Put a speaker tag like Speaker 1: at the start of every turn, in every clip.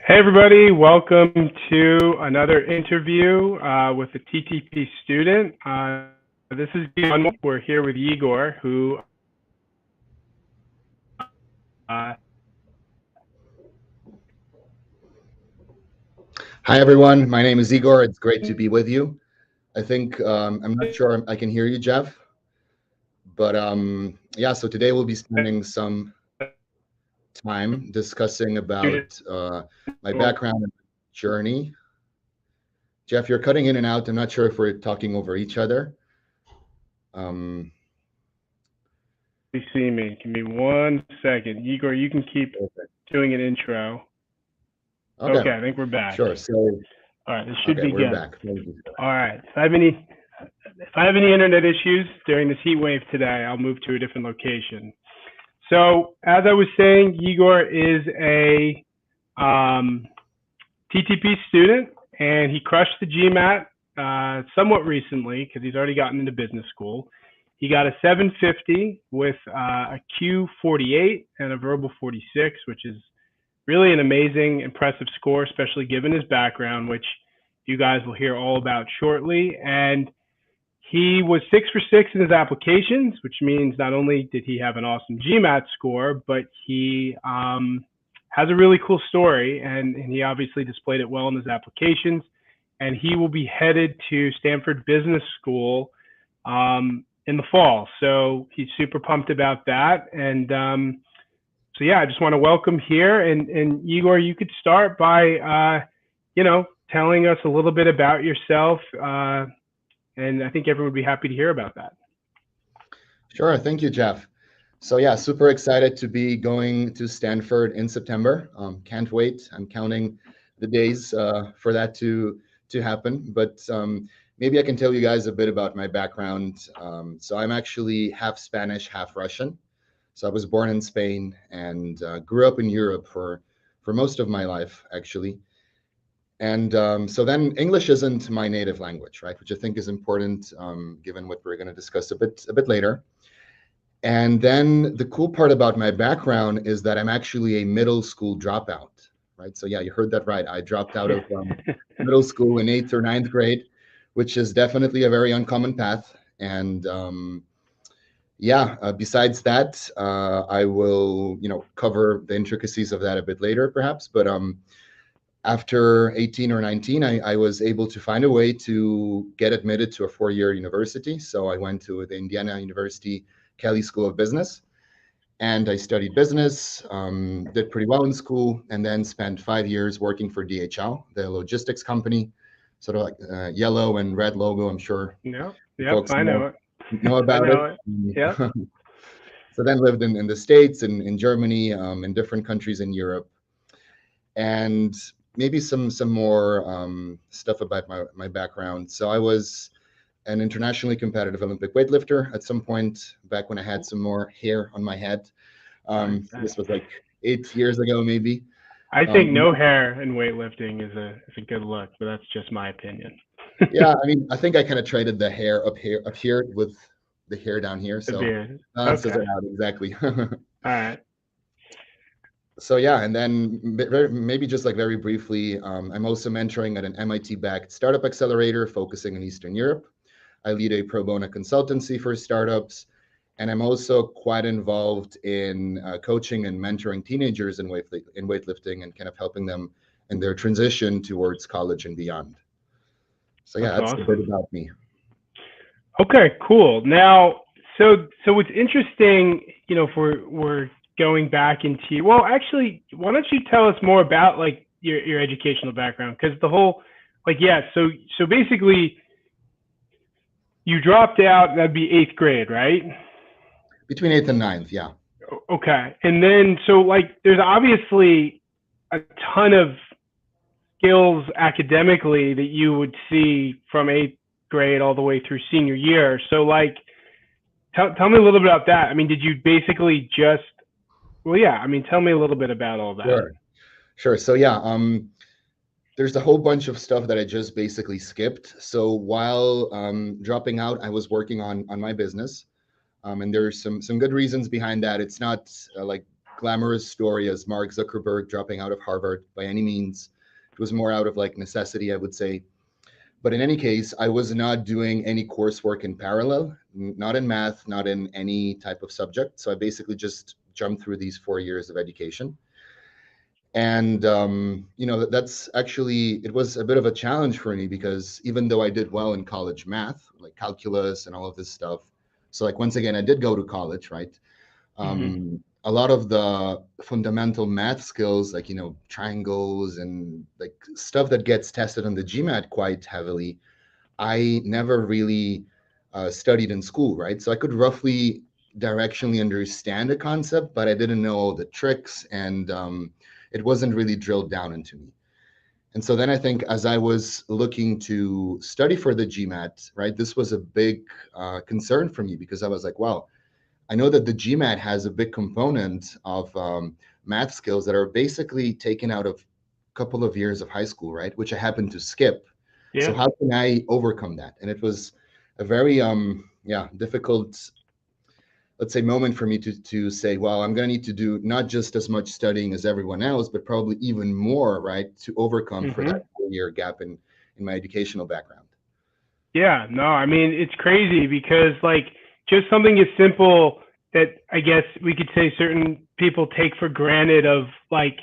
Speaker 1: Hey everybody, welcome to another interview with a TTP student. This is Yegor. We're here with Yegor, who
Speaker 2: Hi everyone, my name is Yegor. It's great to be with you. I think, I'm not sure I can hear you, Jeff, but yeah, so today we'll be spending some time discussing about my background and journey. Jeff, you're cutting in and out. I'm not sure if we're talking over each other.
Speaker 1: You see me. Give me 1 second. Yegor, you can keep doing an intro. Okay, I think we're back.
Speaker 2: Sure. So,
Speaker 1: all right, this should be
Speaker 2: we're
Speaker 1: good.
Speaker 2: back.
Speaker 1: All right. If I have any internet issues during this heat wave today, I'll move to a different location. So, as I was saying, Yegor is a TTP student, and he crushed the GMAT somewhat recently because he's already gotten into business school. He got a 750 with a Q48 and a verbal 46, which is really an amazing, impressive score, especially given his background, which you guys will hear all about shortly. And he was 6 for 6 in his applications, which means not only did he have an awesome GMAT score, but he has a really cool story, and he obviously displayed it well in his applications. And he will be headed to Stanford Business School in the fall. So he's super pumped about that. And so, yeah, I just want to welcome here. And Yegor, you could start by, telling us a little bit about yourself. And I think everyone would be happy to hear about that.
Speaker 2: Sure. Thank you, Jeff. So, yeah, super excited to be going to Stanford in September. Can't wait. I'm counting the days for that to happen. But maybe I can tell you guys a bit about my background. So I'm actually half Spanish, half Russian. So I was born in Spain and grew up in Europe for most of my life, actually. And so then English isn't my native language, right? Which I think is important, given what we're going to discuss a bit later. And then the cool part about my background is that I'm actually a middle school dropout, right? So yeah, you heard that right. I dropped out of middle school in 8th or 9th grade, which is definitely a very uncommon path. And besides that, I will, cover the intricacies of that a bit later, perhaps. But after 18 or 19, I was able to find a way to get admitted to a 4-year university. So I went to the Indiana University Kelley School of Business, and I studied business, did pretty well in school, and then spent 5 years working for DHL, the logistics company, sort of like yellow and red logo. I'm sure folks
Speaker 1: I know
Speaker 2: about it.
Speaker 1: Yeah.
Speaker 2: So then lived in the States and in Germany, in different countries in Europe, and maybe some more stuff about my background. So I was an internationally competitive Olympic weightlifter at some point back when I had some more hair on my head. This was like 8 years ago, maybe.
Speaker 1: I think no hair in weightlifting is a good look, but that's just my opinion.
Speaker 2: Yeah, I mean, I think I kind of traded the hair up here with the hair down here. So balances it out exactly.
Speaker 1: All right.
Speaker 2: So yeah, and then maybe just like very briefly, I'm also mentoring at an MIT-backed startup accelerator focusing in Eastern Europe. I lead a pro bono consultancy for startups, and I'm also quite involved in coaching and mentoring teenagers in weightlifting and kind of helping them in their transition towards college and beyond. So yeah, that's awesome. A bit about me.
Speaker 1: Okay, cool. Now, so what's interesting, if we're going back into, well, actually, why don't you tell us more about like your educational background? Because the whole, so basically, you dropped out. That'd be 8th grade, right?
Speaker 2: Between 8th and 9th, yeah.
Speaker 1: Okay, and then so there's obviously a ton of skills academically that you would see from 8th grade all the way through senior year. So tell me a little bit about that. I mean, did you basically just, tell me a little bit about all that.
Speaker 2: Sure. So yeah, there's a whole bunch of stuff that I just basically skipped. So while dropping out, I was working on my business. And there's some good reasons behind that. It's not like glamorous story as Mark Zuckerberg dropping out of Harvard by any means. It was more out of like necessity, I would say. But in any case, I was not doing any coursework in parallel, not in math, not in any type of subject. So I basically just jumped through these 4 years of education. And, that's actually, it was a bit of a challenge for me because even though I did well in college math, like calculus and all of this stuff. So like, once again, I did go to college, right? A lot of the fundamental math skills, like, triangles and like stuff that gets tested on the GMAT quite heavily, I never really studied in school, right? So I could roughly directionally understand a concept, but I didn't know all the tricks, and it wasn't really drilled down into me. And so then I think as I was looking to study for the GMAT, right, this was a big concern for me because I was like, wow, I know that the GMAT has a big component of math skills that are basically taken out of a couple of years of high school, right? Which I happened to skip.
Speaker 1: Yeah.
Speaker 2: So how can I overcome that? And it was a very difficult, let's say, moment for me to say, well, I'm going to need to do not just as much studying as everyone else, but probably even more, right, to overcome for that 4-year gap in my educational background.
Speaker 1: Yeah, no, I mean, it's crazy because like just something as simple that I guess we could say certain people take for granted of like,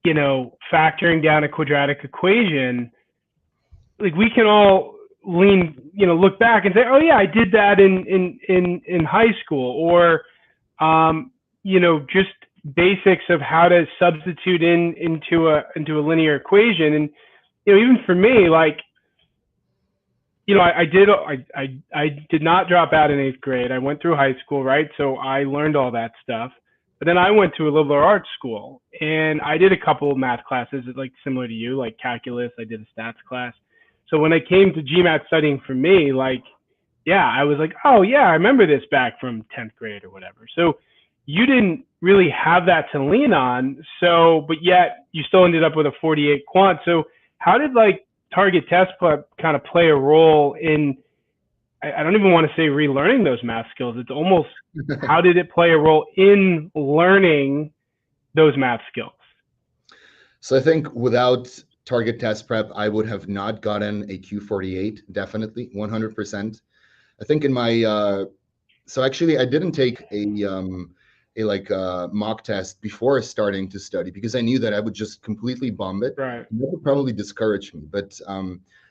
Speaker 1: factoring down a quadratic equation, like we can all look back and say, oh yeah, I did that in high school, or, just basics of how to substitute into a linear equation. And, even for me, like, I did not drop out in 8th grade. I went through high school, right? So I learned all that stuff. But then I went to a liberal arts school, and I did a couple of math classes, like similar to you, like calculus. I did a stats class. So when I came to GMAT studying for me, like, yeah, I was like, oh yeah, I remember this back from 10th grade or whatever. So you didn't really have that to lean on. So, but yet you still ended up with a 48 quant. So how did like target test prep kind of play a role in, I don't even want to say relearning those math skills. It's almost, how did it play a role in learning those math skills?
Speaker 2: So I think without target test prep, I would have not gotten a Q48, definitely, 100%. I think in my, so actually I didn't take a mock test before starting to study because I knew that I would just completely bomb it.
Speaker 1: Right.
Speaker 2: And that would probably discourage me. But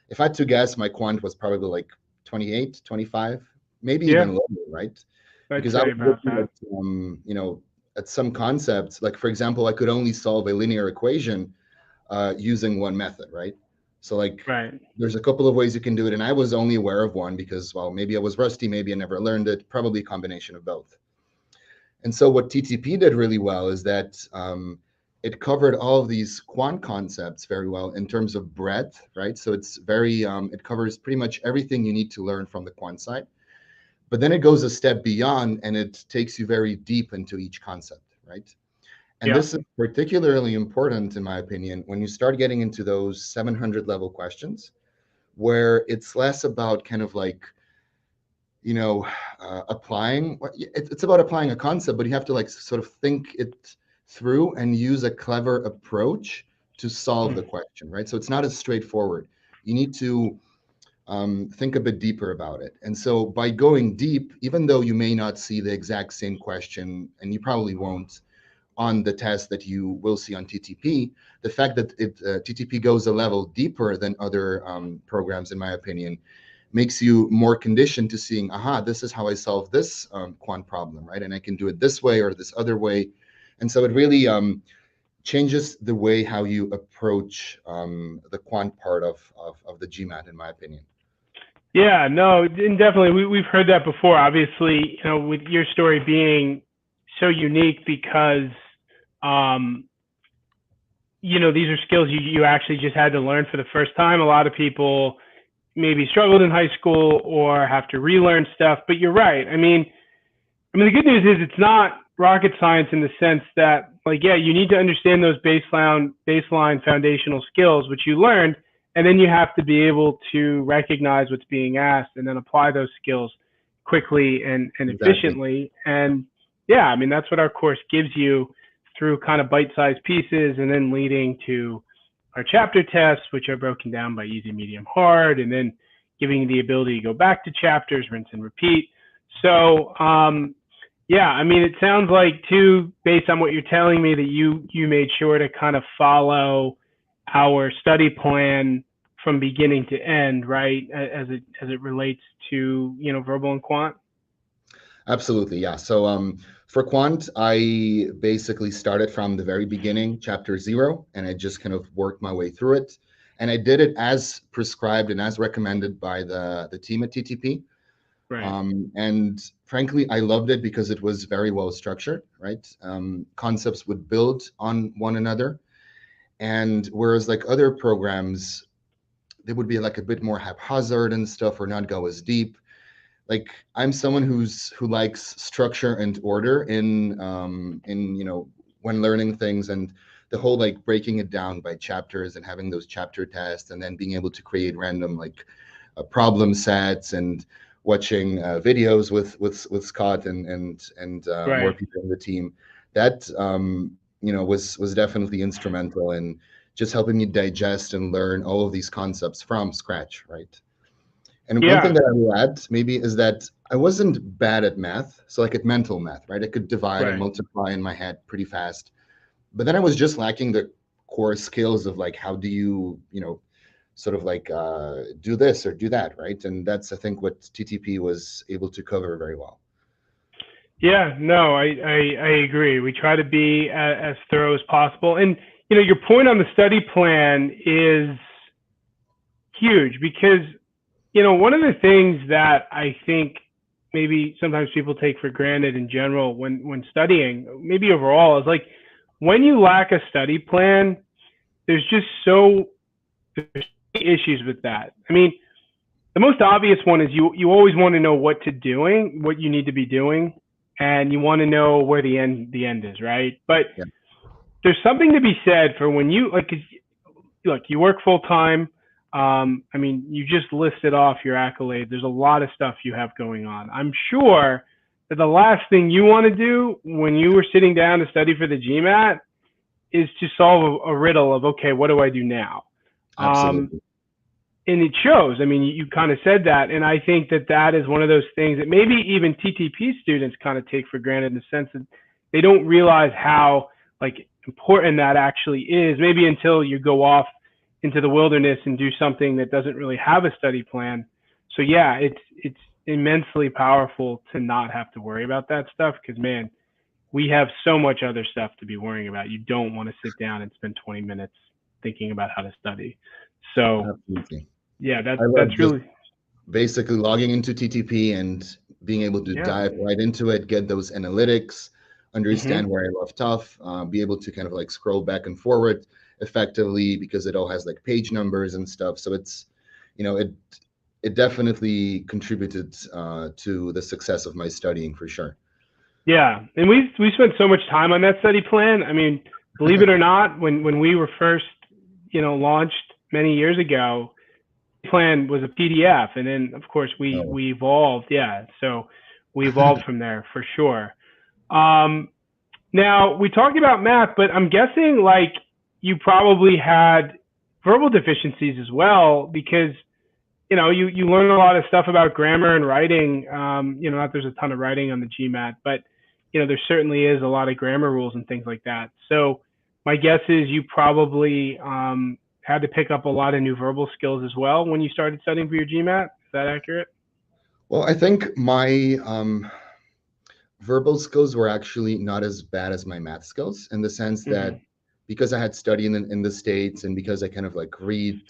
Speaker 2: if I had to guess, my quant was probably like 28, 25, maybe even lower, right? Because I was looking at, at some concepts, like for example, I could only solve a linear equation using one method, right? So like there's a couple of ways you can do it. And I was only aware of one because, well, maybe I was rusty, maybe I never learned it, probably a combination of both. And so what TTP did really well is that it covered all of these quant concepts very well in terms of breadth, right? So it's very, it covers pretty much everything you need to learn from the quant side. But then it goes a step beyond and it takes you very deep into each concept, right? And this is particularly important, in my opinion, when you start getting into those 700 level questions, where it's less about kind of like, applying. It's about applying a concept, but you have to like sort of think it through and use a clever approach to solve the question, right? So it's not as straightforward. You need to think a bit deeper about it. And so by going deep, even though you may not see the exact same question, and you probably won't on the test that you will see on TTP, the fact that TTP goes a level deeper than other programs, in my opinion, makes you more conditioned to seeing, aha, this is how I solve this quant problem, right? And I can do it this way or this other way. And so it really changes the way how you approach the quant part of the GMAT, in my opinion.
Speaker 1: Yeah, no, and definitely we've heard that before. Obviously, with your story being so unique because, these are skills you actually just had to learn for the first time. A lot of people maybe struggled in high school or have to relearn stuff, but you're right. I mean, the good news is it's not rocket science in the sense that, like, yeah, you need to understand those baseline foundational skills, which you learned, and then you have to be able to recognize what's being asked and then apply those skills quickly and
Speaker 2: Exactly.
Speaker 1: efficiently. And yeah, I mean, that's what our course gives you through kind of bite-sized pieces, and then leading to our chapter tests, which are broken down by easy, medium, hard, and then giving you the ability to go back to chapters, rinse and repeat. So yeah, I mean, it sounds like too, based on what you're telling me, that you made sure to kind of follow our study plan from beginning to end, right? As it relates to, you know, verbal and quant.
Speaker 2: Absolutely, yeah. So for quant, I basically started from the very beginning, chapter 0, and I just kind of worked my way through it. And I did it as prescribed and as recommended by the team at TTP.
Speaker 1: Right.
Speaker 2: And frankly, I loved it because it was very well structured, right? Concepts would build on one another. And whereas like other programs, they would be like a bit more haphazard and stuff, or not go as deep. Like I'm someone who likes structure and order in you know, when learning things, and the whole like breaking it down by chapters and having those chapter tests, and then being able to create random like problem sets, and watching videos with Scott and more
Speaker 1: Right.
Speaker 2: people in the team. That you know, was definitely instrumental in just helping me digest and learn all of these concepts from scratch, right? And one thing
Speaker 1: Yeah.
Speaker 2: that I will add maybe is that I wasn't bad at math. So like at mental math, right? I could divide and
Speaker 1: Right.
Speaker 2: multiply in my head pretty fast. But then I was just lacking the core skills of like, how do you know, sort of like do this or do that, right? And that's, I think, what TTP was able to cover very well.
Speaker 1: Yeah. No, I agree. We try to be as thorough as possible. And you know, your point on the study plan is huge, because you know, one of the things that I think maybe sometimes people take for granted in general when studying, maybe overall, is like when you lack a study plan, there's just there's issues with that. I mean, the most obvious one is you always want to know what you need to be doing, and you want to know where the end is, right? But
Speaker 2: Yeah,
Speaker 1: there's something to be said for when you like, look, you work full time. I mean, you just listed off your accolades. There's a lot of stuff you have going on. I'm sure that the last thing you want to do when you were sitting down to study for the GMAT is to solve a riddle of, okay, what do I do now? Um,
Speaker 2: absolutely.
Speaker 1: and it shows. I mean, you kind of said that, and I think that that is one of those things that maybe even TTP students kind of take for granted, in the sense that they don't realize how like important that actually is. Maybe until you go off into the wilderness and do something that doesn't really have a study plan. So yeah, it's immensely powerful to not have to worry about that stuff, because man, we have so much other stuff to be worrying about. You don't want to sit down and spend 20 minutes thinking about how to study. So
Speaker 2: Absolutely.
Speaker 1: yeah,
Speaker 2: I love
Speaker 1: that's
Speaker 2: just
Speaker 1: really,
Speaker 2: basically logging into TTP and being able to
Speaker 1: yeah.
Speaker 2: dive right into it, get those analytics, understand
Speaker 1: Hmm.
Speaker 2: where I left off, be able to kind of like scroll back and forward effectively, because it all has like page numbers and stuff. So it's, you know, it definitely contributed to the success of my studying for sure.
Speaker 1: Yeah, and we spent so much time on that study plan. I mean, believe it or not, when we were first, you know, launched many years ago, the plan was a PDF, and then of course
Speaker 2: Oh.
Speaker 1: we evolved. Yeah, so we evolved from there for sure. Um, Now we talked about math, but I'm guessing like you probably had verbal deficiencies as well, because you know you learn a lot of stuff about grammar and writing. You know, not there's a ton of writing on the GMAT, but you know there certainly is a lot of grammar rules and things like that. So my guess is you probably had to pick up a lot of new verbal skills as well when you started studying for your GMAT. Is that accurate?
Speaker 2: Well, I think my verbal skills were actually not as bad as my math skills, in the sense that
Speaker 1: Hmm.
Speaker 2: because I had studied in the States, and because I kind of like read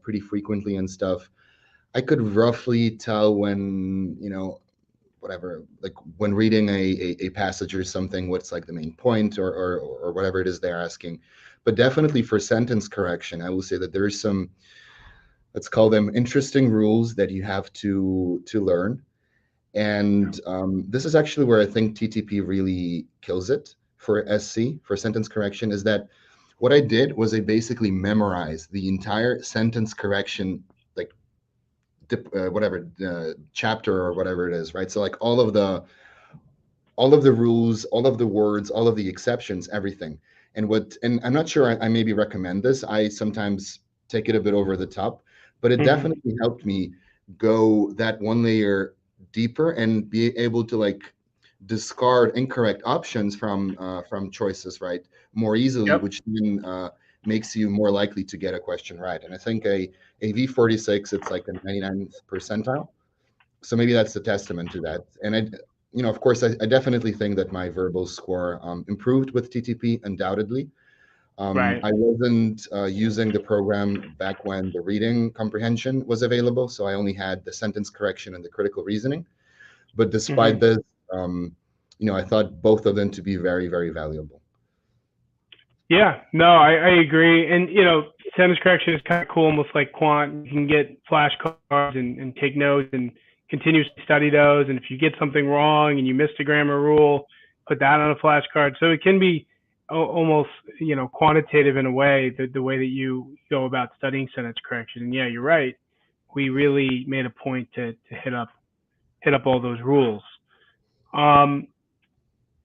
Speaker 2: pretty frequently and stuff, I could roughly tell when, you know, whatever, like when reading a passage or something, what's like the main point, or whatever it is they're asking. But definitely for sentence correction, I will say that there is some, let's call them interesting rules that you have to learn. And this is actually where I think TTP really kills it for SC, for sentence correction, is that what I did was I basically memorized the entire sentence correction like chapter or whatever it is, right? So like all of the rules, all of the words, all of the exceptions, everything. And I'm not sure I maybe recommend this. I sometimes take it a bit over the top, but it definitely helped me go that one layer deeper and be able to like discard incorrect options from choices, right, more easily,
Speaker 1: Yep.
Speaker 2: which then makes you more likely to get a question right. And I think a V46, it's like a 99th percentile. So maybe that's a testament to that. And of course, I definitely think that my verbal score improved with TTP, undoubtedly.
Speaker 1: Right.
Speaker 2: I wasn't using the program back when the reading comprehension was available, so I only had the sentence correction and the critical reasoning. But despite this, I thought both of them to be very, very valuable.
Speaker 1: Yeah, no, I agree. And, sentence correction is kind of cool, almost like quant. You can get flashcards and take notes and continuously study those. And if you get something wrong and you missed a grammar rule, put that on a flashcard. So it can be almost, quantitative in a way, the way that you go about studying sentence correction. And yeah, you're right. We really made a point to hit up all those rules. Now,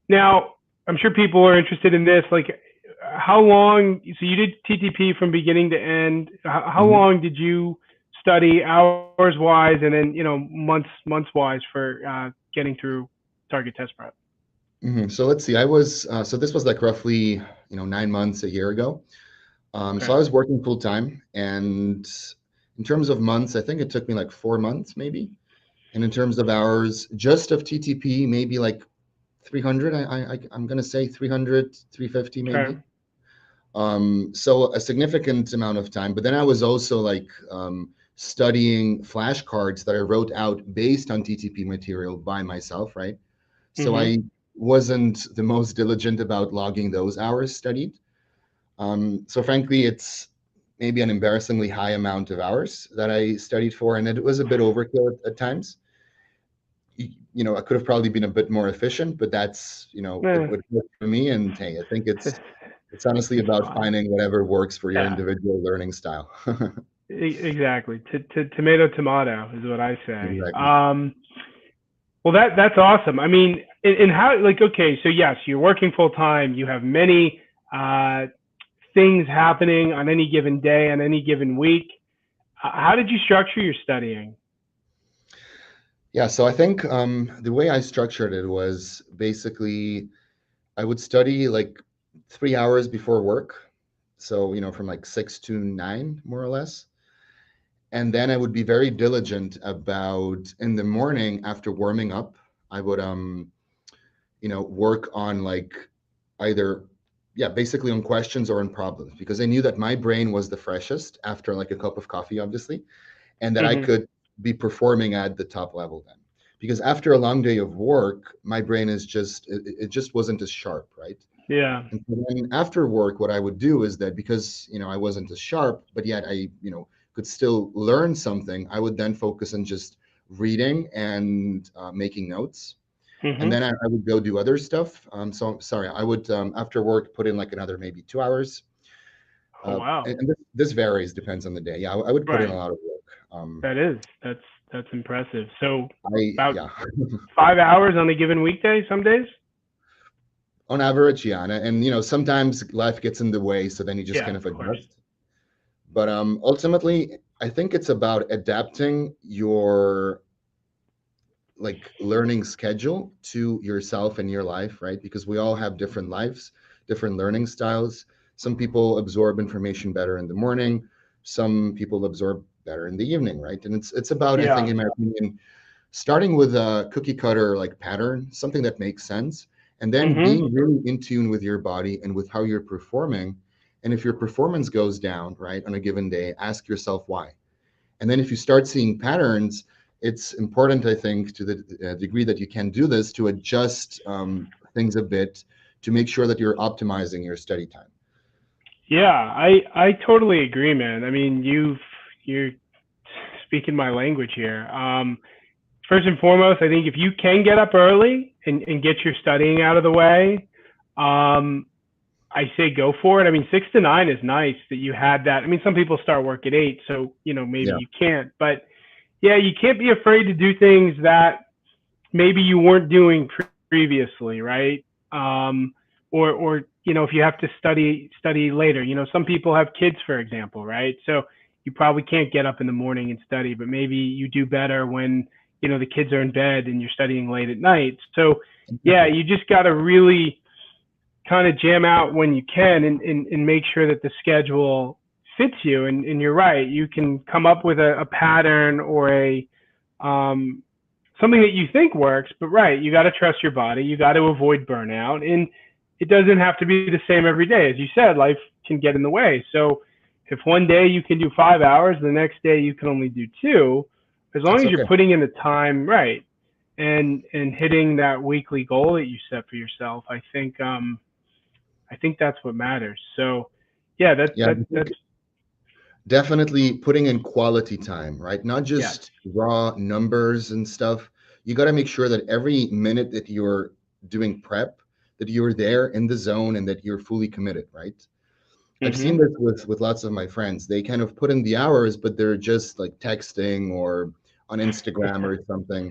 Speaker 1: I'm sure people are interested in this. Like, how long? So you did TTP from beginning to end. How long did you study hours wise, and then months wise for getting through target test prep?
Speaker 2: So let's see. I was so this was like roughly 9 months, a year ago.
Speaker 1: Okay.
Speaker 2: So I was working full time, and in terms of months, I think it took me like 4 months maybe. And in terms of hours, just of TTP, maybe like 300. I'm gonna say 300, 350 maybe.
Speaker 1: Okay.
Speaker 2: So a significant amount of time. But then I was also like studying flashcards that I wrote out based on TTP material by myself, right? So I wasn't the most diligent about logging those hours studied. So frankly, it's maybe an embarrassingly high amount of hours that I studied for, and it was a bit overkill at times. I could have probably been a bit more efficient, but that's, it would work for me. And hey, I think it's honestly about finding whatever works for your
Speaker 1: Yeah,
Speaker 2: individual learning style.
Speaker 1: exactly. Tomato, tomato is what I say.
Speaker 2: Exactly.
Speaker 1: Well, that's awesome. I mean, and how, like, okay, so yes, you're working full time. You have many things happening on any given day, on any given week. How did you structure your studying?
Speaker 2: Yeah, so I think the way I structured it was basically I would study like 3 hours before work. So, from like 6 to 9, more or less. And then I would be very diligent about in the morning after warming up, I would work on like either basically on questions or on problems, because I knew that my brain was the freshest after like a cup of coffee, obviously, and that I could be performing at the top level then. Because after a long day of work, my brain is just it just wasn't as sharp, right?
Speaker 1: Yeah.
Speaker 2: And so then after work, what I would do is that because I wasn't as sharp, but yet I could still learn something, I would then focus on just reading and making notes. And then I would go do other stuff. So sorry, I would after work put in like another maybe 2 hours.
Speaker 1: Oh, wow.
Speaker 2: And this varies, depends on the day. Yeah, I would put in a
Speaker 1: Right.
Speaker 2: lot of work.
Speaker 1: That's impressive. So about
Speaker 2: Yeah,
Speaker 1: 5 hours on a given weekday, some days?
Speaker 2: on average, yeah, and sometimes life gets in the way, so then you just
Speaker 1: Yeah,
Speaker 2: kind of
Speaker 1: of course.
Speaker 2: adjust. But ultimately, I think it's about adapting your like learning schedule to yourself and your life, right? Because we all have different lives, different learning styles. Some people absorb information better in the morning, some people absorb better in the evening, right? And it's about, I think,
Speaker 1: Yeah.
Speaker 2: in my opinion, starting with a cookie cutter like pattern, something that makes sense, and then being really in tune with your body and with how you're performing. And if your performance goes down, right, on a given day, ask yourself why. And then if you start seeing patterns, it's important, I think, to the degree that you can do this, to adjust things a bit to make sure that you're optimizing your study time.
Speaker 1: Yeah, I totally agree, man. I mean, you're speaking my language here. First and foremost, I think if you can get up early and get your studying out of the way, I say go for it. I mean, 6 to 9 is nice that you had that. I mean, some people start work at 8, so maybe
Speaker 2: Yeah.
Speaker 1: you can't. But yeah, you can't be afraid to do things that maybe you weren't doing previously, right? Or if you have to study later. Some people have kids, for example, right? So you probably can't get up in the morning and study, but maybe you do better when the kids are in bed and you're studying late at night. So yeah, you just got to really kind of jam out when you can and make sure that the schedule fits you. And you're right, you can come up with a pattern or a something that you think works, but right, you got to trust your body. You got to avoid burnout, and it doesn't have to be the same every day. As you said, life can get in the way. So if one day you can do 5 hours, the next day you can only do 2, as long
Speaker 2: That's
Speaker 1: as you're
Speaker 2: okay.
Speaker 1: putting in the time, right, and hitting that weekly goal that you set for yourself, I think that's what matters. So yeah,
Speaker 2: Yeah, I
Speaker 1: that's
Speaker 2: think definitely putting in quality time, right? Not
Speaker 1: yes.
Speaker 2: just raw numbers and stuff. You got to make sure that every minute that you're doing prep, that you're there in the zone and that you're fully committed, right? I've seen
Speaker 1: Mhm.
Speaker 2: this with lots of my friends. They kind of put in the hours, but they're just like texting or on Instagram or something.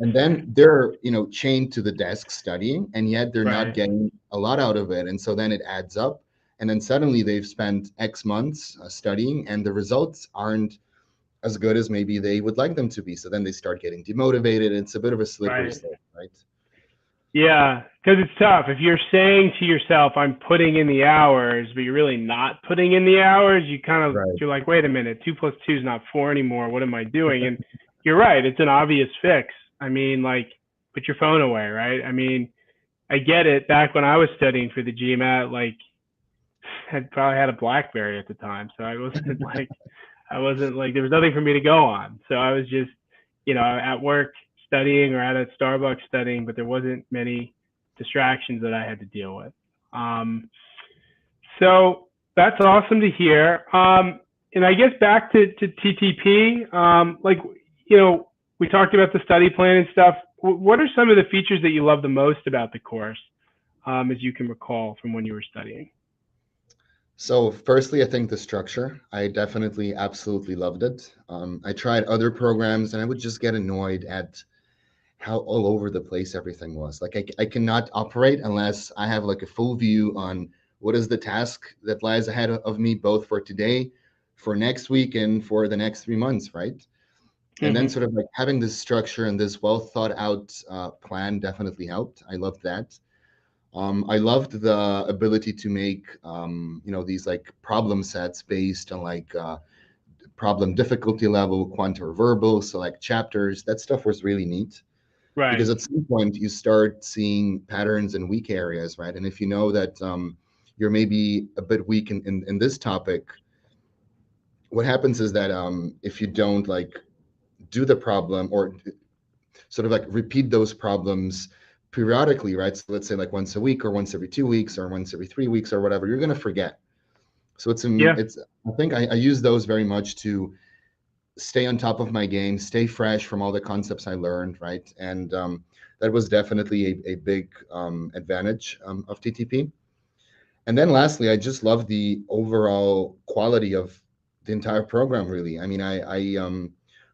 Speaker 2: And then they're, chained to the desk studying, and yet they're not
Speaker 1: Right.
Speaker 2: getting a lot out of it. And so then it adds up. And then suddenly they've spent X months studying, and the results aren't as good as maybe they would like them to be. So then they start getting demotivated. It's a bit of a slippery
Speaker 1: Right.
Speaker 2: slope, right?
Speaker 1: Yeah, because it's tough. If you're saying to yourself, "I'm putting in the hours," but you're really not putting in the hours,
Speaker 2: Right.
Speaker 1: you're like, "Wait a minute, 2 plus 2 is not 4 anymore. What am I doing?" And you're right. It's an obvious fix. I mean, like, put your phone away, right? I mean, I get it. Back when I was studying for the GMAT, like, I probably had a BlackBerry at the time, so I wasn't like there was nothing for me to go on. So I was just, at work studying or at a Starbucks studying, but there wasn't many distractions that I had to deal with. So that's awesome to hear. And I guess back to TTP, we talked about the study plan and stuff. What are some of the features that you love the most about the course, as you can recall from when you were studying?
Speaker 2: So, firstly, I think the structure, I definitely absolutely loved it. I tried other programs and I would just get annoyed at how all over the place everything was. Like, I cannot operate unless I have like a full view on what is the task that lies ahead of me, both for today, for next week, and for the next 3 months, right? And then
Speaker 1: Mm-hmm.
Speaker 2: sort of like having this structure and this well thought out plan definitely helped. I loved that. I loved the ability to make, these like problem sets based on like problem difficulty level, quant or verbal, select chapters. That stuff was really neat because
Speaker 1: Right.
Speaker 2: at some point you start seeing patterns in weak areas, right? And if you know that you're maybe a bit weak in this topic, what happens is that if you don't like do the problem or sort of like repeat those problems periodically, right? So let's say like once a week or once every 2 weeks or once every 3 weeks or whatever, you're going to forget. So
Speaker 1: Yeah.
Speaker 2: it's I think I use those very much to stay on top of my game, stay fresh from all the concepts I learned, right? And that was definitely a big advantage of TTP. And then lastly, I just love the overall quality of the entire program, really. I mean,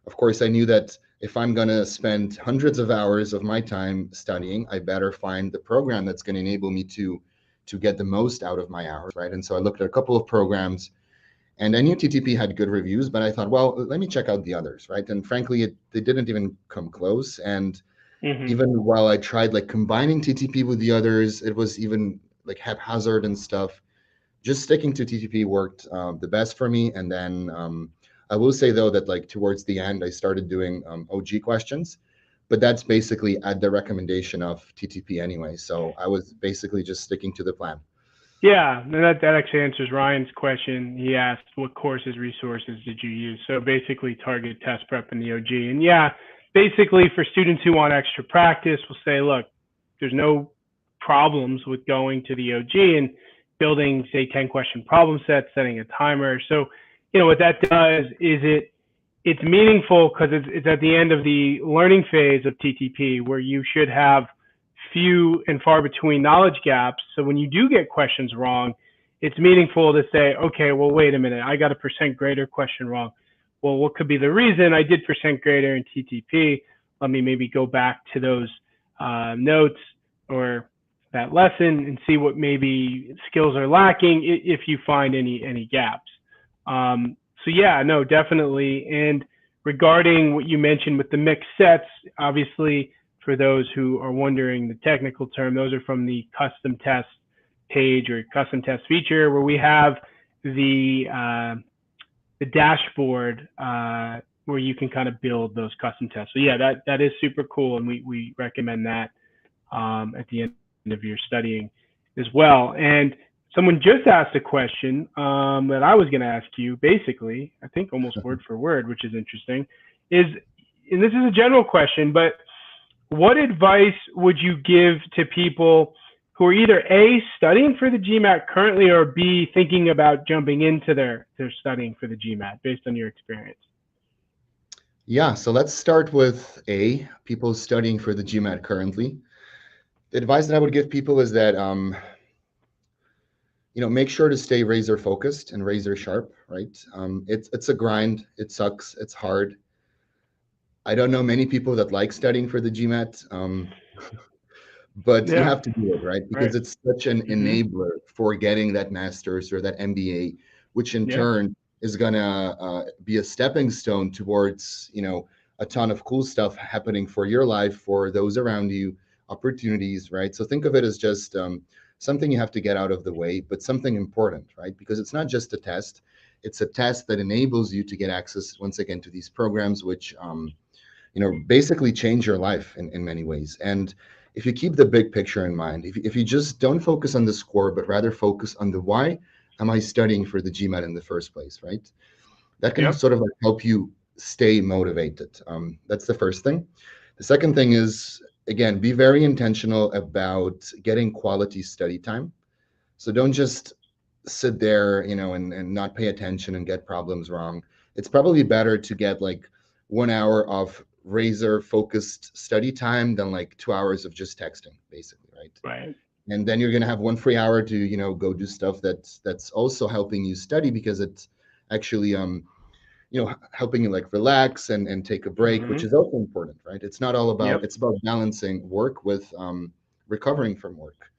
Speaker 2: of course, I knew that if I'm going to spend hundreds of hours of my time studying, I better find the program that's going to enable me to get the most out of my hours, right? And so I looked at a couple of programs, and I knew TTP had good reviews, but I thought, well, let me check out the others, right? And frankly, they didn't even come close. And
Speaker 1: Mm-hmm.
Speaker 2: even while I tried like combining TTP with the others, it was even like haphazard and stuff. Just sticking to TTP worked the best for me. And then I will say though that like towards the end, I started doing OG questions, but that's basically at the recommendation of TTP anyway. So I was basically just sticking to the plan.
Speaker 1: Yeah, and that actually answers Ryan's question. He asked, "What courses, resources did you use?" So basically, target test prep and the OG. And yeah, basically for students who want extra practice, we'll say, look, there's no problems with going to the OG and building, say, 10-question problem sets, setting a timer. So, what that does is it's meaningful because it's at the end of the learning phase of TTP where you should have few and far between knowledge gaps. So when you do get questions wrong, it's meaningful to say, okay, well, wait a minute, I got a percent grader question wrong. well, what could be the reason? I did percent grader and TTP. Let me maybe go back to those notes or that lesson and see what maybe skills are lacking if you find any gaps. So yeah, no, definitely. And regarding what you mentioned with the mixed sets, obviously for those who are wondering the technical term, those are from the custom test page or custom test feature where we have the dashboard where you can kind of build those custom tests. So yeah, that is super cool, and we recommend that at the end of your studying as well. And someone just asked a question that I was going to ask you, basically, I think almost word for word, which is interesting, and this is a general question, but what advice would you give to people who are either A, studying for the GMAT currently, or B, thinking about jumping into their studying for the GMAT based on your experience?
Speaker 2: Yeah, so let's start with A, people studying for the GMAT currently. The advice that I would give people is that, make sure to stay razor focused and razor sharp, right? It's a grind. It sucks. It's hard. I don't know many people that like studying for the GMAT, but you
Speaker 1: Yeah,
Speaker 2: have to do it, right? Because
Speaker 1: right.
Speaker 2: it's such an
Speaker 1: Mm-hmm.
Speaker 2: enabler for getting that master's or that MBA, which in
Speaker 1: Yeah.
Speaker 2: turn is gonna be a stepping stone towards, a ton of cool stuff happening for your life, for those around you, opportunities, right? So think of it as just something you have to get out of the way, but something important, right? Because it's not just a test; it's a test that enables you to get access once again to these programs, which basically change your life in many ways. And if you keep the big picture in mind, if you just don't focus on the score, but rather focus on the why am I studying for the GMAT in the first place, right? That can
Speaker 1: Yep.
Speaker 2: sort of like help you stay motivated. That's the first thing. The second thing is, again, be very intentional about getting quality study time. So don't just sit there, and not pay attention and get problems wrong. It's probably better to get like 1 hour of razor focused study time than like 2 hours of just texting, basically, right?
Speaker 1: Right.
Speaker 2: And then you're gonna have one free hour to, go do stuff that's also helping you study because it's actually helping you like relax and take a break, which
Speaker 1: Mm-hmm.
Speaker 2: is also important, right? It's not all about
Speaker 1: Yep.
Speaker 2: it's about balancing work with recovering from work.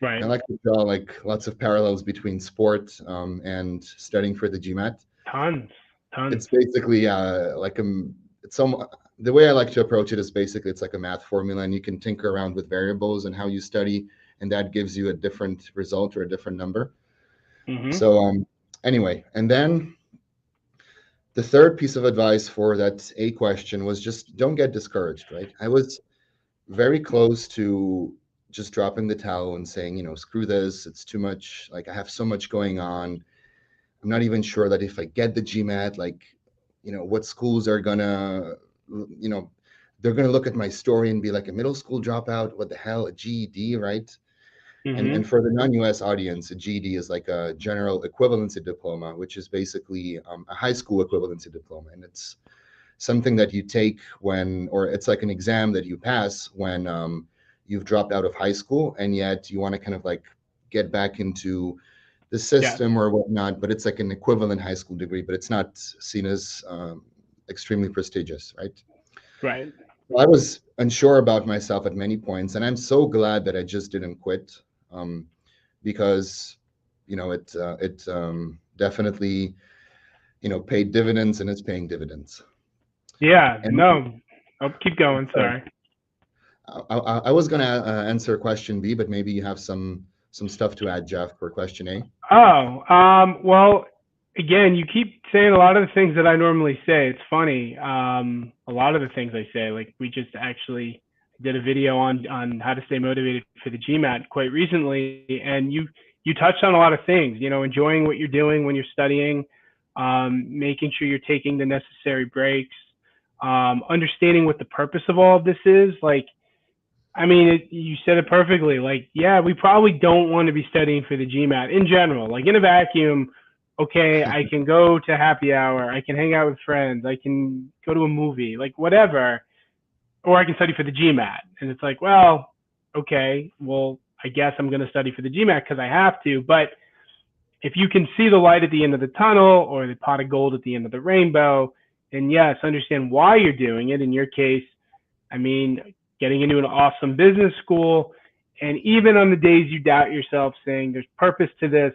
Speaker 2: I
Speaker 1: Right.
Speaker 2: like to draw like lots of parallels between sport and studying for the GMAT.
Speaker 1: Tons. Tons.
Speaker 2: It's basically it's some the way I like to approach it is basically it's like a math formula, and you can tinker around with variables and how you study, and that gives you a different result or a different number.
Speaker 1: Mm-hmm.
Speaker 2: So anyway, and then the third piece of advice for that A question was just don't get discouraged, right? I was very close to just dropping the towel and saying, screw this, it's too much. Like I have so much going on. I'm not even sure that if I get the GMAT, like, what schools are gonna, you know, they're gonna look at my story and be like a middle school dropout. What the hell, a GED, right? And
Speaker 1: Mm-hmm.
Speaker 2: for the non-US audience, a GED is like a general equivalency diploma, which is basically a high school equivalency diploma, and it's something that you take or it's like an exam that you pass when you've dropped out of high school, and yet you want to kind of like get back into the
Speaker 1: Yeah.
Speaker 2: system or whatnot, but it's like an equivalent high school degree, but it's not seen as extremely prestigious, right?
Speaker 1: Right.
Speaker 2: I was unsure about myself at many points, and I'm so glad that I just didn't quit, um, because it definitely paid dividends, and it's paying dividends.
Speaker 1: Yeah.
Speaker 2: And
Speaker 1: No. Oh, keep going.
Speaker 2: sorry,
Speaker 1: Sorry.
Speaker 2: I was going to answer question B, but maybe you have some stuff to add, Jeff, for question A.
Speaker 1: Oh, well, again, you keep saying a lot of the things that I normally say. It's funny. A lot of the things I say, like we just actually did a video on how to stay motivated for the GMAT quite recently, and you touched on a lot of things. Enjoying what you're doing when you're studying, making sure you're taking the necessary breaks, understanding what the purpose of all of this is. Like, I mean, you said it perfectly. Like, yeah, we probably don't want to be studying for the GMAT in general. Like in a vacuum, okay, I can go to happy hour, I can hang out with friends, I can go to a movie, like whatever, or I can study for the GMAT. And it's like, well, okay, well, I guess I'm going to study for the GMAT because I have to. But if you can see the light at the end of the tunnel or the pot of gold at the end of the rainbow, and yes, understand why you're doing it. In your case, I mean, getting into an awesome business school, and even on the days you doubt yourself, saying there's purpose to this,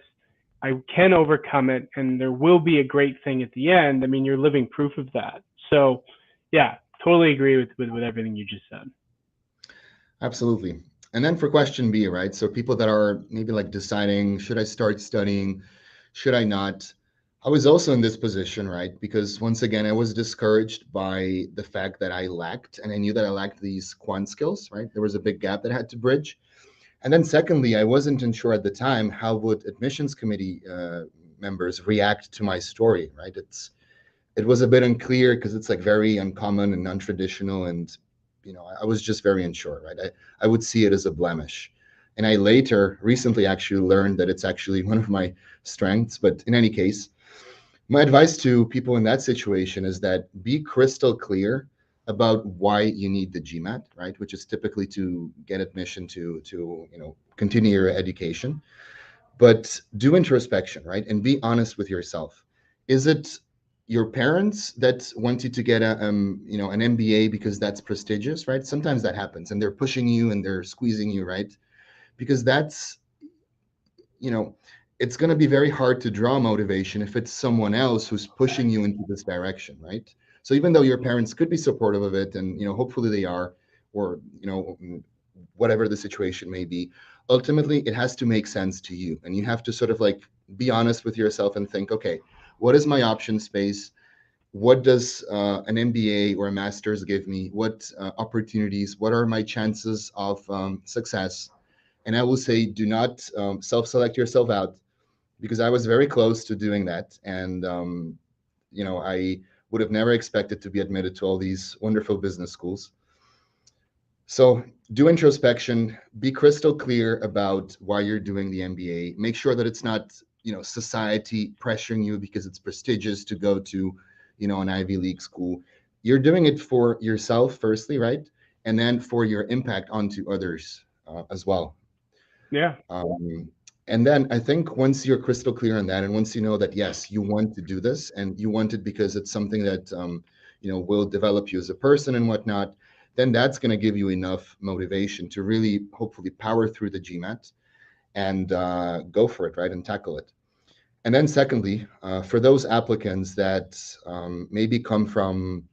Speaker 1: I can overcome it, and there will be a great thing at the end. I mean, you're living proof of that. So, yeah, totally agree with everything you just said.
Speaker 2: Absolutely. And then for question B, right? So people that are maybe like deciding, should I start studying? Should I not? I was also in this position, right? Because once again, I was discouraged by the fact that I lacked, and I knew that I lacked these quant skills, right? There was a big gap that I had to bridge. And then secondly, I wasn't sure at the time how would admissions committee members react to my story, right? It was a bit unclear because it's like very uncommon and non-traditional, and I was just very unsure, right? I would see it as a blemish. And I later recently actually learned that it's actually one of my strengths. But in any case, my advice to people in that situation is that be crystal clear about why you need the GMAT, right? Which is typically to get admission to continue your education. But do introspection, right? And be honest with yourself. Is it your parents that want you to get an MBA because that's prestigious, right? Sometimes that happens, and they're pushing you and they're squeezing you, right? Because that's, it's going to be very hard to draw motivation if it's someone else who's pushing you into this direction, right? So even though your parents could be supportive of it, and hopefully they are, or whatever the situation may be, ultimately it has to make sense to you, and you have to sort of like be honest with yourself and think, okay, what is my option space? What does an MBA or a master's give me? What opportunities? What are my chances of success? And I will say, do not self-select yourself out, because I was very close to doing that. And, I would have never expected to be admitted to all these wonderful business schools. So do introspection, be crystal clear about why you're doing the MBA. Make sure that it's not, society pressuring you because it's prestigious to go to, an Ivy League school. You're doing it for yourself, firstly, right? And then for your impact onto others as well.
Speaker 1: Yeah.
Speaker 2: And then I think once you're crystal clear on that, and once you know that, yes, you want to do this and you want it because it's something that, will develop you as a person and whatnot, then that's going to give you enough motivation to really hopefully power through the GMAT and go for it, right? And tackle it. And then secondly, for those applicants that maybe come from,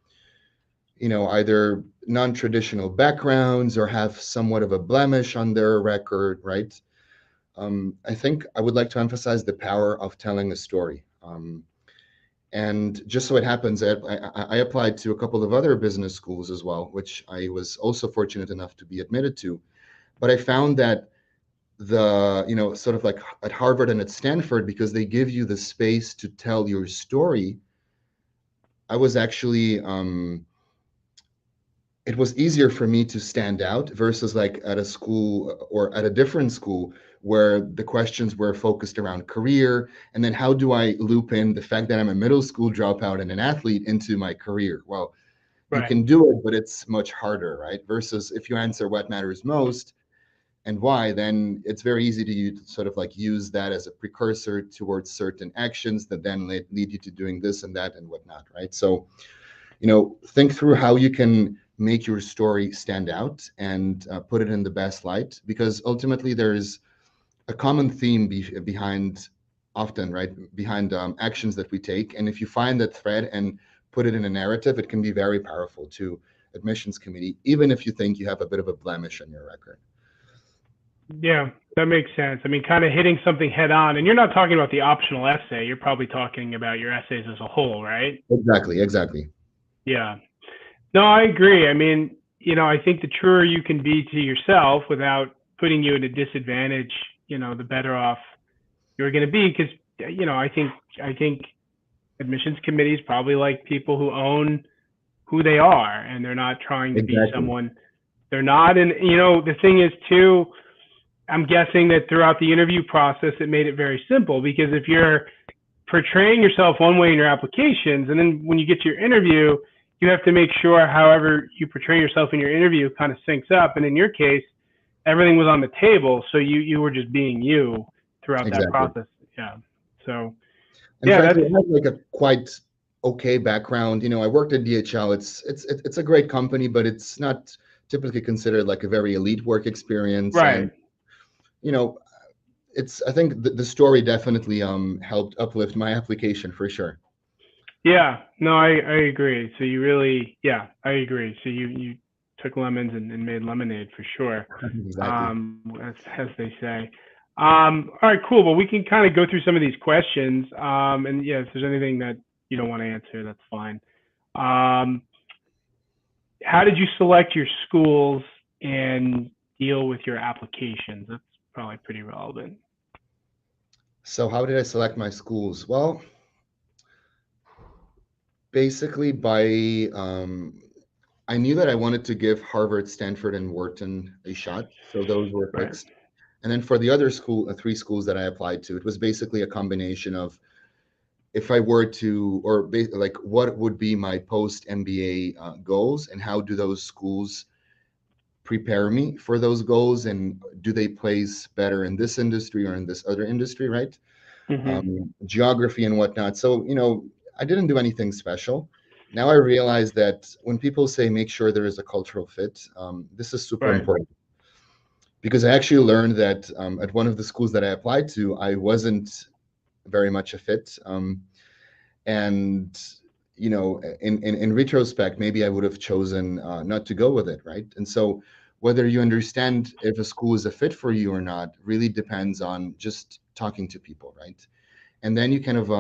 Speaker 2: either non-traditional backgrounds or have somewhat of a blemish on their record, right? I think I would like to emphasize the power of telling a story. And just so it happens, I applied to a couple of other business schools as well, which I was also fortunate enough to be admitted to. But I found that sort of like at Harvard and at Stanford, because they give you the space to tell your story, I was actually, it was easier for me to stand out versus like at a school or at a different school where the questions were focused around career. And then how do I loop in the fact that I'm a middle school dropout and an athlete into my career? Well,
Speaker 1: Right.
Speaker 2: You can do it, but it's much harder, right? Versus if you answer what matters most and why, then it's very easy to sort of like use that as a precursor towards certain actions that then lead you to doing this and that and whatnot, right? So, think through how you can make your story stand out and put it in the best light, because ultimately there's a common theme behind often, right? Behind actions that we take. And if you find that thread and put it in a narrative, it can be very powerful to admissions committee, even if you think you have a bit of a blemish on your record.
Speaker 1: Yeah, that makes sense. I mean, kind of hitting something head on, and you're not talking about the optional essay. You're probably talking about your essays as a whole, right?
Speaker 2: Exactly.
Speaker 1: Yeah. No, I agree. I mean, I think the truer you can be to yourself without putting you at a disadvantage, the better off you're going to be. Because, I think admissions committees probably like people who own who they are, and they're not trying to be someone they're not. And, the thing is too, I'm guessing that throughout the interview process, it made it very simple, because if you're portraying yourself one way in your applications, and then when you get to your interview, you have to make sure however you portray yourself in your interview kind of syncs up. And in your case, everything was on the table, so you were just being you throughout that process. Yeah. So,
Speaker 2: and frankly, I have like a quite okay background. I worked at DHL. It's a great company, but it's not typically considered like a very elite work experience.
Speaker 1: Right.
Speaker 2: And you know, I think the story definitely helped uplift my application for sure.
Speaker 1: Yeah. No, I agree. So you really, yeah, I agree. So you took lemons and made lemonade for sure.
Speaker 2: Exactly.
Speaker 1: As they say. All right, cool. Well, we can kind of go through some of these questions. And yeah, if there's anything that you don't want to answer, that's fine. Um, how did you select your schools and deal with your applications? That's probably pretty relevant.
Speaker 2: So how did I select my schools? Well, basically I knew that I wanted to give Harvard, Stanford, and Wharton a shot. So those were
Speaker 1: Right.
Speaker 2: fixed. And then for the other three schools that I applied to, it was basically a combination of if I were to, or like what would be my post MBA goals, and how do those schools prepare me for those goals, and do they place better in this industry or in this other industry, right?
Speaker 1: Mm-hmm.
Speaker 2: Geography and whatnot. So, I didn't do anything special. Now I realize that when people say make sure there is a cultural fit, this is super
Speaker 1: Right.
Speaker 2: important, because I actually learned that at one of the schools that I applied to, I wasn't very much a fit. And in retrospect, maybe I would have chosen not to go with it, right? And so whether you understand if a school is a fit for you or not really depends on just talking to people, right? And then you kind of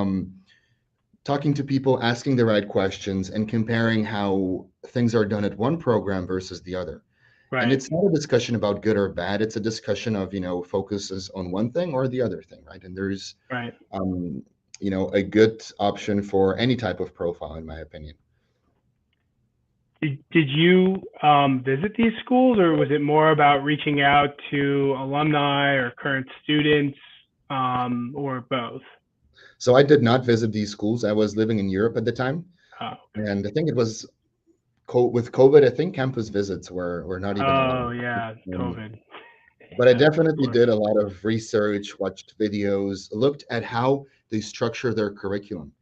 Speaker 2: talking to people, asking the right questions, and comparing how things are done at one program versus the other. And
Speaker 1: Right.
Speaker 2: it's not a discussion about good or bad. It's a discussion of, focuses on one thing or the other thing, right? And there's
Speaker 1: Right.
Speaker 2: um, a good option for any type of profile, in my opinion.
Speaker 1: Did you visit these schools, or was it more about reaching out to alumni or current students, or both?
Speaker 2: So I did not visit these schools. I was living in Europe at the time,
Speaker 1: Oh,
Speaker 2: and I think it was with COVID. I think campus visits were not even
Speaker 1: oh
Speaker 2: allowed.
Speaker 1: yeah,
Speaker 2: Um,
Speaker 1: COVID.
Speaker 2: but I
Speaker 1: Yeah, of
Speaker 2: definitely
Speaker 1: course.
Speaker 2: did a lot of research, watched videos, looked at how they structure their curriculum,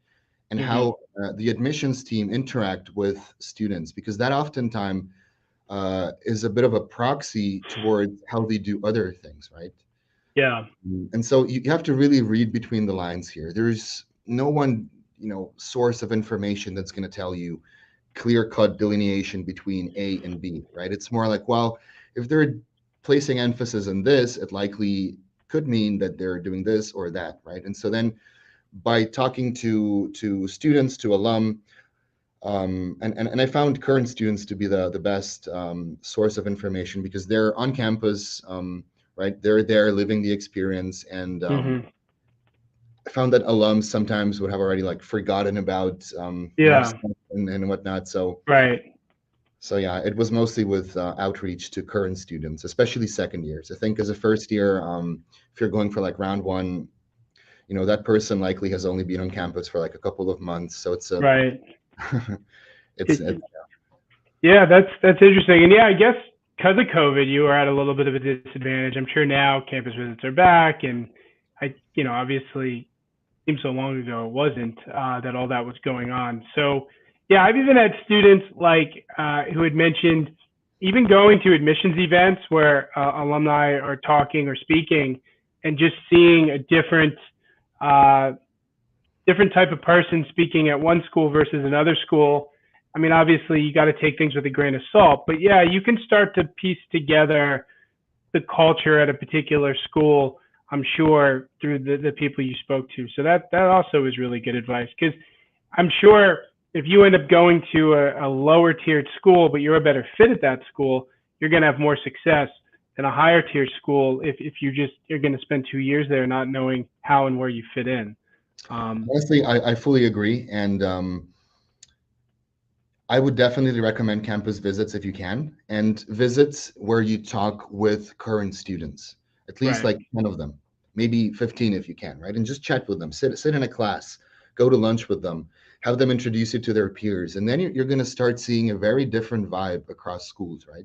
Speaker 2: and
Speaker 1: Hmm.
Speaker 2: how the admissions team interact with students, because that oftentimes is a bit of a proxy towards how they do other things, right?
Speaker 1: Yeah.
Speaker 2: And so you have to really read between the lines here. There's no one, source of information that's going to tell you clear-cut delineation between A and B, right? It's more like, well, if they're placing emphasis on this, it likely could mean that they're doing this or that, right? And so then by talking to students, to alum, and I found current students to be the best source of information, because they're on campus, right? They're there living the experience, and
Speaker 1: Hmm.
Speaker 2: I found that alums sometimes would have already like forgotten about
Speaker 1: Yeah.
Speaker 2: stuff and whatnot.
Speaker 1: Right.
Speaker 2: So yeah, it was mostly with outreach to current students, especially second years. I think as a first year, if you're going for like round one, that person likely has only been on campus for like a couple of months, so it's a
Speaker 1: Right.
Speaker 2: it's
Speaker 1: It, yeah, that's interesting. And yeah, I guess because of COVID, you were at a little bit of a disadvantage. I'm sure now campus visits are back, and obviously seems so long ago it wasn't that all that was going on. So yeah, I've even had students like who had mentioned even going to admissions events where alumni are talking or speaking, and just seeing a uh, different type of person speaking at one school versus another school. I mean, obviously you got to take things with a grain of salt, but yeah, you can start to piece together the culture at a particular school, I'm sure, through the people you spoke to. So that also is really good advice, because I'm sure if you end up going to a lower tiered school, but you're a better fit at that school, you're going to have more success than a higher tier school if you're going to spend 2 years there not knowing how and where you fit in. Um,
Speaker 2: honestly, I fully agree, and I would definitely recommend campus visits if you can, and visits where you talk with current students, at least
Speaker 1: right.
Speaker 2: like 10 of them, maybe 15 if you can, right? And just chat with them, sit in a class, go to lunch with them, have them introduce you to their peers. And then you're going to start seeing a very different vibe across schools, right?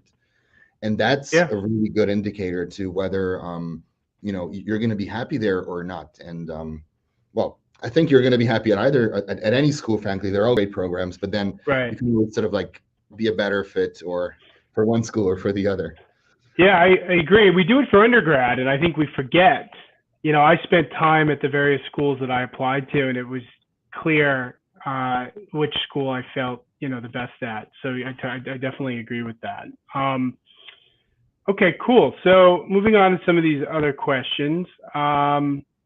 Speaker 2: And that's
Speaker 1: Yeah.
Speaker 2: a really good indicator to whether, you're going to be happy there or not. And well, I think you're going to be happy at either at any school. Frankly, they're all great programs, but then you can sort of like be a better fit or for one school or for the other.
Speaker 1: Yeah, I agree. We do it for undergrad, and I think we forget. You know, I spent time at the various schools that I applied to, and it was clear which school I felt, you know, the best at. So I definitely agree with that. Okay, cool. So moving on to some of these other questions.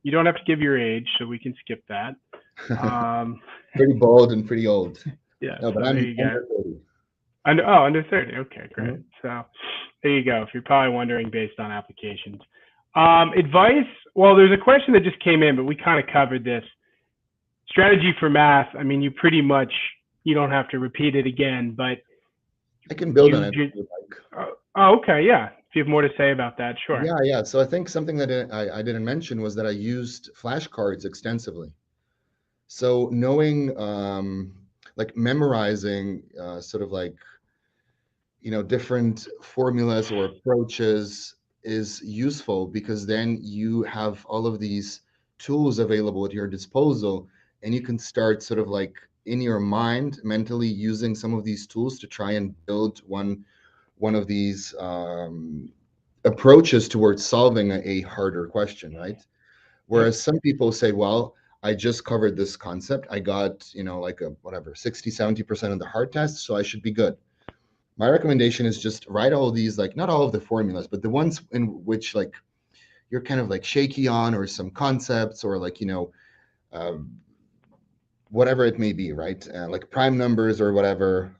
Speaker 1: You don't have to give your age, so we can skip that.
Speaker 2: Pretty bold and pretty old.
Speaker 1: Yeah.
Speaker 2: No, but
Speaker 1: so
Speaker 2: I'm under 30.
Speaker 1: Under 30. Okay, great. Mm-hmm. So there you go. If you're probably wondering based on applications. Advice, well, there's a question that just came in, but we kind of covered this. Strategy for math, I mean, you don't have to repeat it again, but
Speaker 2: I can build on it.
Speaker 1: Okay, yeah. If you have more to say about that, sure.
Speaker 2: Yeah. So I think something that I didn't mention was that I used flashcards extensively. So knowing, like memorizing sort of like, you know, different formulas or approaches is useful because then you have all of these tools available at your disposal and you can start sort of like in your mind mentally using some of these tools to try and build one of these approaches towards solving a harder question, right? Whereas some people say, well, I just covered this concept. I got, you know, like a whatever, 60, 70% of the hard test, so I should be good. My recommendation is just write all these, like not all of the formulas, but the ones in which like you're kind of like shaky on, or some concepts, or like, you know, whatever it may be, right? Like prime numbers or whatever.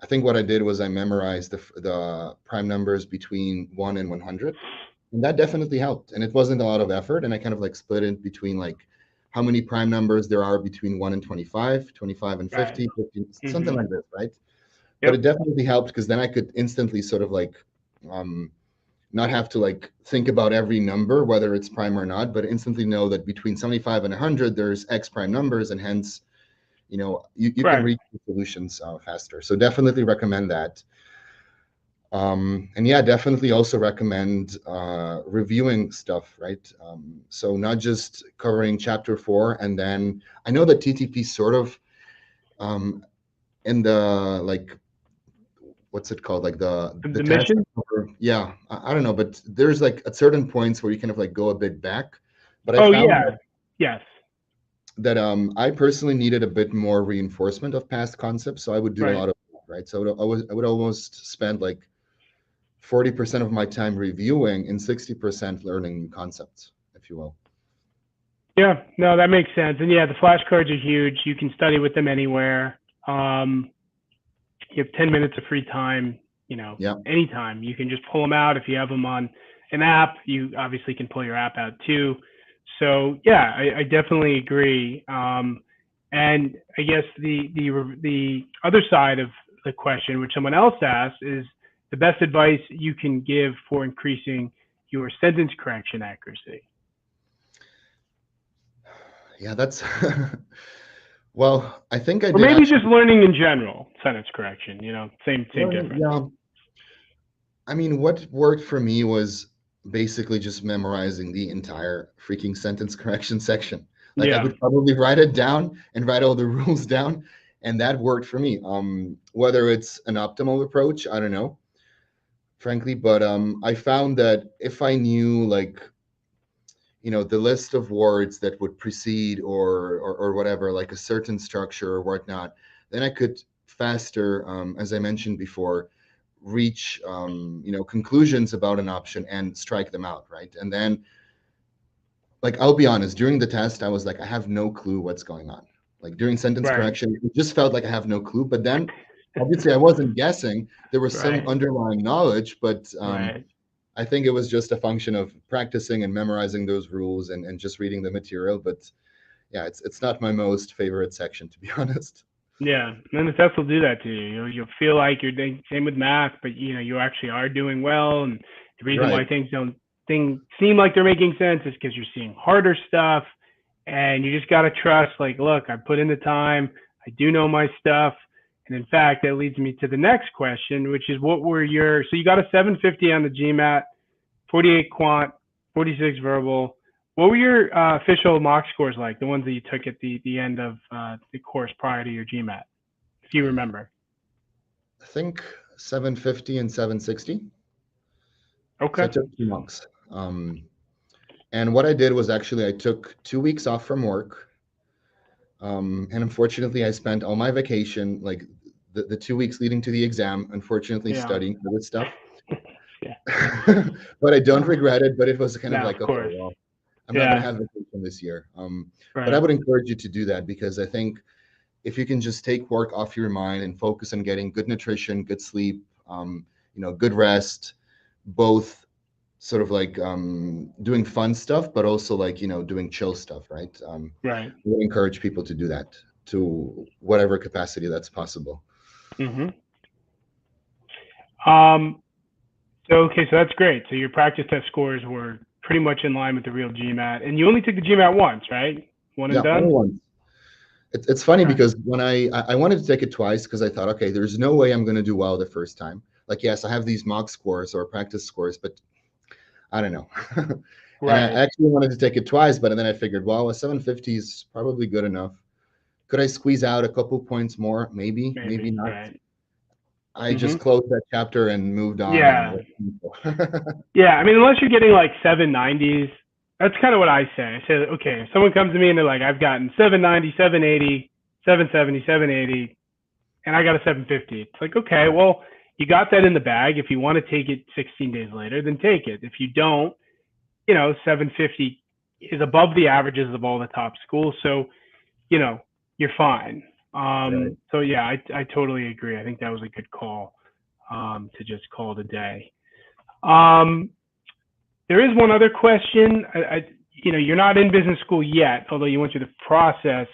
Speaker 2: I think what I did was I memorized the prime numbers between 1 and 100. And that definitely helped. And it wasn't a lot of effort. And I kind of like split it between like how many prime numbers there are between 1 and 25, 25 and 50, right. 50, something like this, right? Yep. But it definitely helped because then I could instantly sort of like not have to like think about every number, whether it's prime or not, but instantly know that between 75 and 100, there's X prime numbers, and hence, you know, you right. can reach the solutions faster. So definitely recommend that. And yeah, definitely also recommend reviewing stuff, right? So not just covering chapter 4, and then I know that TTP sort of in the like, what's it called? Like the
Speaker 1: mission?
Speaker 2: Yeah, I don't know, but there's like at certain points where you kind of like go a bit back. But I found that,
Speaker 1: yes,
Speaker 2: that I personally needed a bit more reinforcement of past concepts, so I would do a lot of that, right? So I would almost spend like 40% of my time reviewing and 60% learning new concepts, if you will.
Speaker 1: Yeah, no, that makes sense. And yeah, the flashcards are huge. You can study with them anywhere. You have 10 minutes of free time, you know, anytime. You can just pull them out. If you have them on an app, you obviously can pull your app out too. So yeah, I definitely agree. And I guess the other side of the question, which someone else asked, is the best advice you can give for increasing your sentence correction accuracy.
Speaker 2: Yeah, that's well, I think
Speaker 1: or maybe just learning in general, sentence correction, you know, same difference.
Speaker 2: Yeah. I mean, what worked for me was basically just memorizing the entire freaking sentence correction section. Like I would probably write it down and write all the rules down, and that worked for me. Whether it's an optimal approach, I don't know, frankly, but I found that if I knew, like, you know, the list of words that would precede or whatever, like a certain structure or whatnot, then I could faster, as I mentioned before, reach you know, conclusions about an option and strike them out, right? And then, like, I'll be honest, during the test, I was like, I have no clue what's going on. Like during sentence correction, it just felt like I have no clue. But then, obviously, I wasn't guessing. There was some underlying knowledge, but I think it was just a function of practicing and memorizing those rules and just reading the material. But yeah, it's not my most favorite section, to be honest.
Speaker 1: Yeah, and the test will do that to you. You'll feel like you're doing, same with math, but you know, you actually are doing well. And the reason why things seem like they're making sense is because you're seeing harder stuff, and you just got to trust, like, look, I put in the time, I do know my stuff. And in fact, that leads me to the next question, which is what were your, so you got a 750 on the GMAT, 48 quant, 46 verbal. What were your official mock scores like? The ones that you took at the end of the course prior to your GMAT, if you remember.
Speaker 2: I think 750 and 760.
Speaker 1: Okay.
Speaker 2: So I took 2 mocks. And what I did was actually I took 2 weeks off from work. And unfortunately, I spent all my vacation, like the 2 weeks leading to the exam, unfortunately studying for this stuff.
Speaker 1: Yeah.
Speaker 2: But I don't regret it. But it was kind of
Speaker 1: No,
Speaker 2: like,
Speaker 1: of
Speaker 2: okay,
Speaker 1: course.
Speaker 2: well, I'm not going to have vacation this year. But I
Speaker 1: Right.
Speaker 2: would encourage you to do that, because I think if you can just take work off your mind and focus on getting good nutrition, good sleep, good rest, both sort of like doing fun stuff, but also like, doing chill stuff, right?
Speaker 1: Right.
Speaker 2: We would encourage people to do that to whatever capacity that's possible.
Speaker 1: Mm-hmm. Okay, so that's great. So your practice test scores were pretty much in line with the real GMAT, and you only took the GMAT once, right? One and done.
Speaker 2: Only once. It's funny because when I wanted to take it twice, because I thought, okay, there's no way I'm going to do well the first time. Like, yes, I have these mock scores or practice scores, but I don't know. And I actually wanted to take it twice, but then I figured, well, a 750 is probably good enough. Could I squeeze out a couple points more? Maybe not.
Speaker 1: Right.
Speaker 2: I just closed that chapter and moved on.
Speaker 1: Yeah.
Speaker 2: And
Speaker 1: Yeah. I mean, unless you're getting like 790s, that's kind of what I say. I say, okay, if someone comes to me and they're like, I've gotten 790, 780, 770, 780, and I got a 750. It's like, okay, well, you got that in the bag. If you want to take it 16 days later, then take it. If you don't, 750 is above the averages of all the top schools. So, you're fine. So yeah, I totally agree. I think that was a good call to just call it a day. There is one other question. You're not in business school yet, although you went through the process,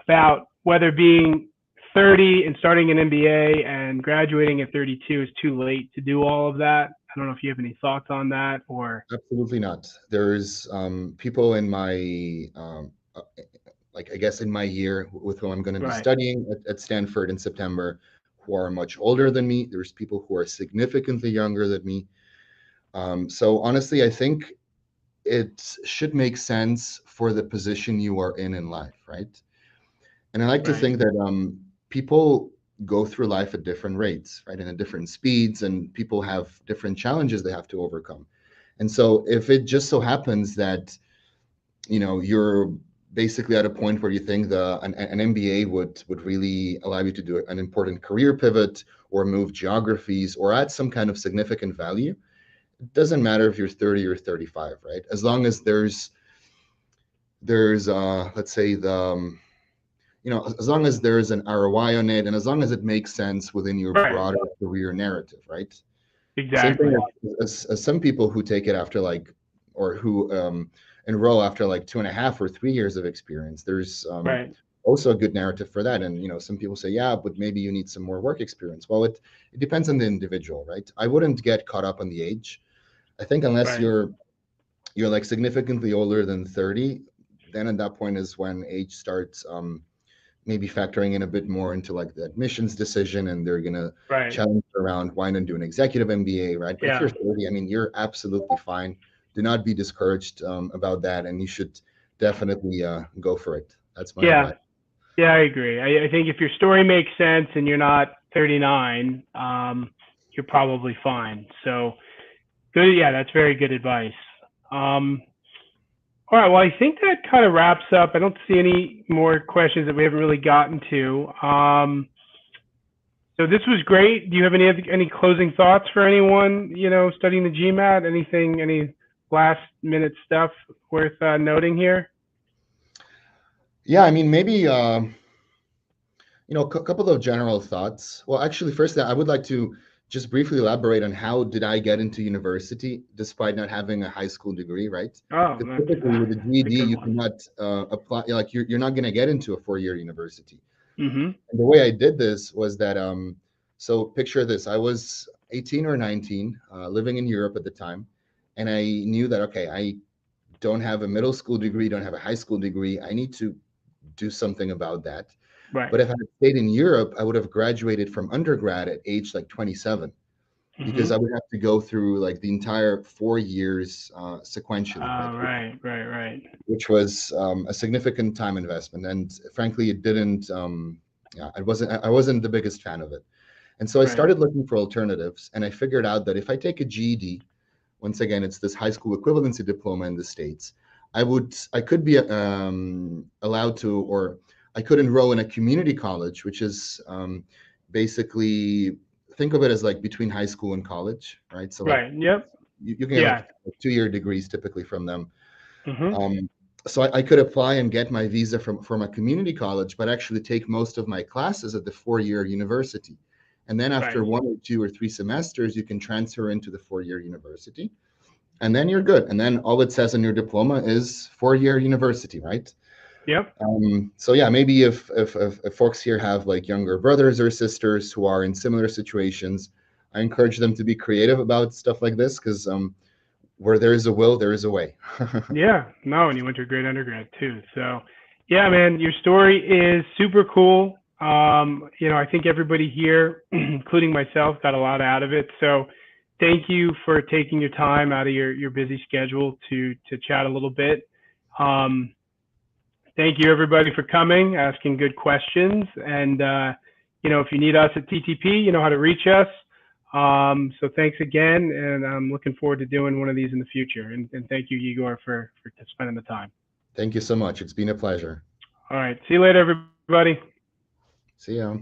Speaker 1: about whether being 30 and starting an MBA and graduating at 32 is too late to do all of that. I don't know if you have any thoughts on that, or.
Speaker 2: Absolutely not. There's people in my like, I guess in my year with whom I'm going to be studying at Stanford in September, who are much older than me. There's people who are significantly younger than me. So honestly, I think it should make sense for the position you are in life, right? And I like to think that people go through life at different rates, right, and at different speeds, and people have different challenges they have to overcome. And so if it just so happens that, you're basically at a point where you think an MBA would really allow you to do an important career pivot or move geographies or add some kind of significant value, it doesn't matter if you're 30 or 35, right? As long as there's let's say as long as there's an ROI on it, and as long as it makes sense within your broader career narrative, right?
Speaker 1: Exactly.
Speaker 2: Same thing as some people who take it after or who enroll after 2.5 or 3 years of experience. There's also a good narrative for that. And, some people say, yeah, but maybe you need some more work experience. Well, it depends on the individual, right? I wouldn't get caught up on the age. I think unless you're significantly older than 30, then at that point is when age starts maybe factoring in a bit more into the admissions decision, and they're going to challenge around why not do an executive MBA, right? But if you're 30, I mean, you're absolutely fine. Do not be discouraged about that, and you should definitely go for it. That's my advice.
Speaker 1: Yeah, I agree. I think if your story makes sense and you're not 39, you're probably fine. So good. Yeah, that's very good advice. All right. Well, I think that kind of wraps up. I don't see any more questions that we haven't really gotten to. So this was great. Do you have any closing thoughts for anyone, studying the GMAT? Any last minute stuff worth noting here?
Speaker 2: Yeah, I mean, maybe, a couple of general thoughts. Well, actually, first, I would like to just briefly elaborate on how did I get into university despite not having a high school degree, right? Typically with the GED, you cannot apply, you're not going to get into a 4-year university. And the way I did this was that, so picture this, I was 18 or 19, living in Europe at the time, and I knew that, okay, I don't have a middle school degree, don't have a high school degree, I need to do something about that. But if I had stayed in Europe, I would have graduated from undergrad at age 27. because I would have to go through like the entire 4 years sequentially, right?
Speaker 1: Right.
Speaker 2: Which was a significant time investment, and frankly, it didn't. Yeah, I wasn't the biggest fan of it, and so I
Speaker 1: Right.
Speaker 2: started looking for alternatives, and I figured out that if I take a GED, once again, it's this high school equivalency diploma in the States, I could be allowed to, or I could enroll in a community college, which is basically, think of it as like between high school and college, right? So like
Speaker 1: Right. Yep.
Speaker 2: you can get
Speaker 1: Yeah.
Speaker 2: like 2-year degrees typically from them.
Speaker 1: Mm-hmm.
Speaker 2: So I could apply and get my visa from a community college, but actually take most of my classes at the 4-year university. And then after
Speaker 1: Right.
Speaker 2: 1 or 2 or 3 semesters, you can transfer into the 4-year university. And then you're good. And then all it says on your diploma is 4-year university, right?
Speaker 1: Yep.
Speaker 2: So yeah, maybe if folks here have like younger brothers or sisters who are in similar situations, I encourage them to be creative about stuff like this, because where there is a will, there is a way.
Speaker 1: Yeah. No, and you went to a great undergrad too. So, yeah, man, your story is super cool. I think everybody here, including myself, got a lot out of it. So, thank you for taking your time out of your busy schedule to chat a little bit. Um, Thank you, everybody, for coming, asking good questions. And, if you need us at TTP, you know how to reach us. So thanks again, and I'm looking forward to doing one of these in the future. And thank you, Yegor, for spending the time.
Speaker 2: Thank you so much. It's been a pleasure.
Speaker 1: All right. See you later, everybody.
Speaker 2: See ya.